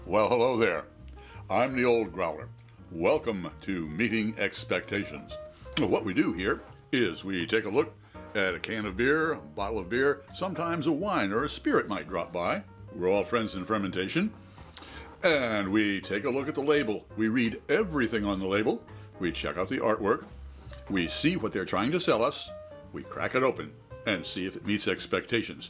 Well, hello there. I'm the old Growler. Welcome to Meeting Expectations. What we do here is we take a look at a can of beer, a bottle of beer, sometimes a wine or a spirit might drop by. We're all friends in fermentation. And we take a look at the label. We read everything on the label. We check out the artwork. We see what they're trying to sell us. We crack it open and see if it meets expectations.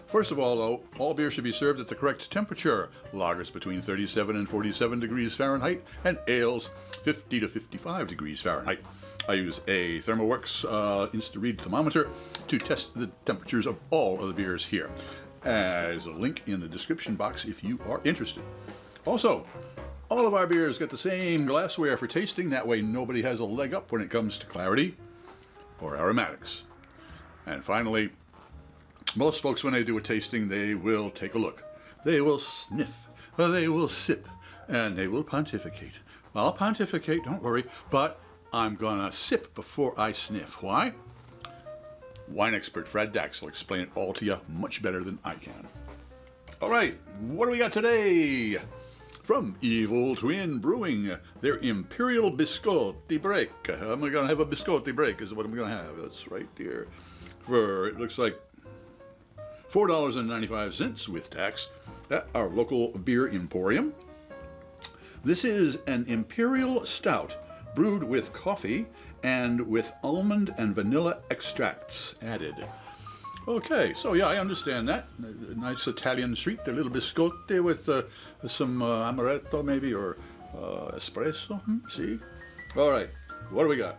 First of all, though, all beer should be served at the correct temperature. Lagers between 37 and 47 degrees Fahrenheit, and ales 50 to 55 degrees Fahrenheit. I use a ThermoWorks InstaRead thermometer to test the temperatures of all of the beers here. There's a link in the description box if you are interested. Also, all of our beers get the same glassware for tasting. That way nobody has a leg up when it comes to clarity or aromatics. And finally, most folks, when they do a tasting, they will take a look. They will sniff, they will sip, and they will pontificate. I'll pontificate, don't worry, but I'm gonna sip before I sniff. Why? Wine expert Fred Dax will explain it all to you much better than I can. All right, what do we got today? From Evil Twin Brewing, their Imperial Biscotti break. I'm gonna have a biscotti break is what I'm gonna have. That's right there. It looks like $4.95 with tax at our local beer emporium. This is an Imperial Stout brewed with coffee and with almond and vanilla extracts added. Okay, so yeah, I understand that. A nice Italian treat, a little biscotti with some amaretto maybe, or espresso. See? All right, what do we got?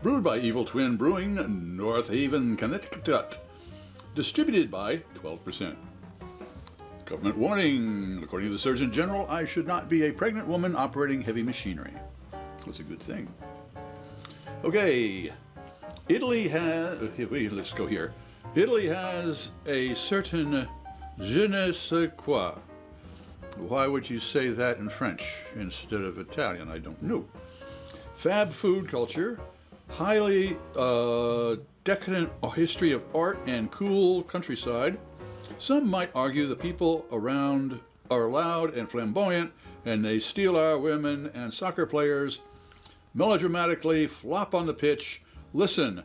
Brewed by Evil Twin Brewing, North Haven, Connecticut. Distributed by 12%. Government warning. According to the Surgeon General, I should not be a pregnant woman operating heavy machinery. That's a good thing. Okay. Italy has... let's go here. Italy has a certain je ne sais quoi. Why would you say that in French instead of Italian? I don't know. Fab food culture. Highly decadent history of art and cool countryside. Some might argue the people around are loud and flamboyant, and they steal our women and soccer players, melodramatically flop on the pitch. Listen,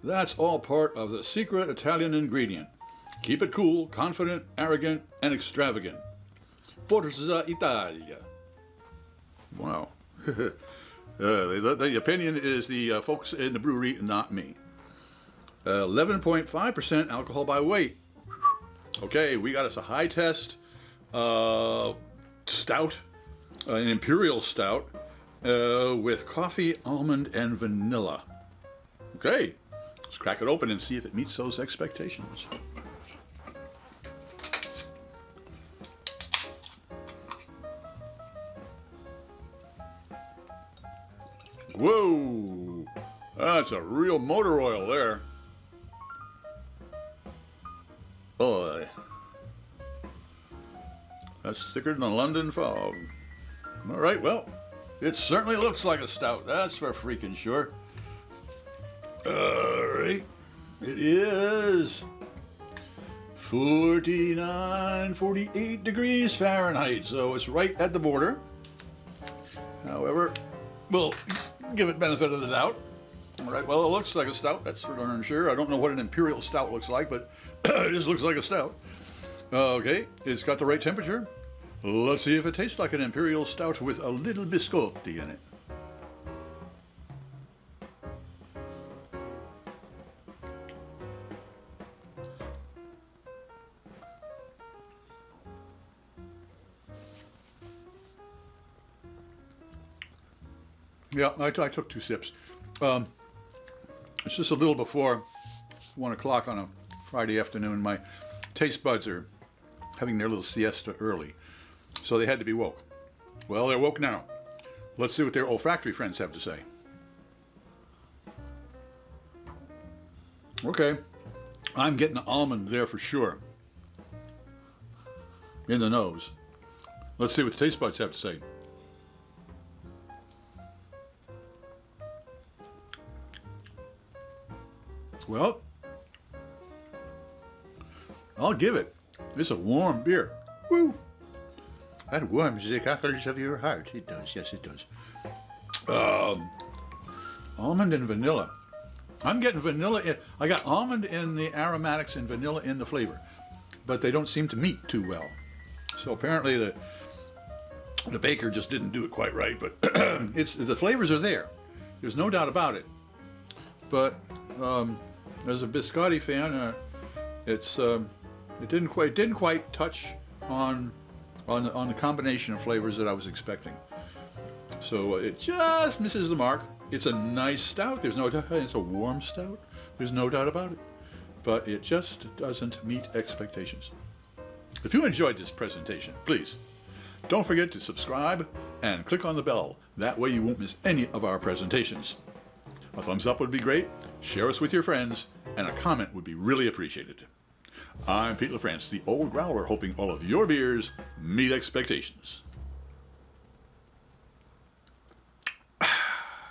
that's all part of the secret Italian ingredient. Keep it cool, confident, arrogant, and extravagant. Forza Italia. Wow. The opinion is the folks in the brewery, not me. 11.5% alcohol by weight. Okay, we got us a high test stout, an Imperial Stout with coffee, almond, and vanilla. Okay, let's crack it open and see if it meets those expectations. Whoa, that's a real motor oil there. Boy, that's thicker than a London fog. All right, well, it certainly looks like a stout, that's for freaking sure. All right, it is 48 degrees Fahrenheit, so it's right at the border. However, we'll give it benefit of the doubt. All right, well, it looks like a stout, that's for darn sure. I don't know what an Imperial Stout looks like, but it just looks like a stout. Okay, it's got the right temperature. Let's see if it tastes like an Imperial Stout with a little biscotti in it. Yeah, I took 2 sips. It's just a little before 1 o'clock on a Friday afternoon. My taste buds are having their little siesta early, so they had to be woke. Well, they're woke now. Let's see what their olfactory friends have to say. Okay, I'm getting the almond there for sure. In the nose. Let's see what the taste buds have to say. Well, I'll give it. It's a warm beer. Woo! That warms the cockles of your heart. It does, yes, it does. Almond and vanilla. I'm getting vanilla. I got almond in the aromatics and vanilla in the flavor, but they don't seem to meet too well. So apparently the baker just didn't do it quite right. But the flavors are there. There's no doubt about it. But as a biscotti fan, it didn't quite touch on the combination of flavors that I was expecting. So it just misses the mark. It's a nice stout. There's no doubt. It's a warm stout. There's no doubt about it. But it just doesn't meet expectations. If you enjoyed this presentation, please don't forget to subscribe and click on the bell. That way you won't miss any of our presentations. A thumbs up would be great. Share us with your friends, and a comment would be really appreciated. I'm Pete LaFrance, the Old Growler, hoping all of your beers meet expectations.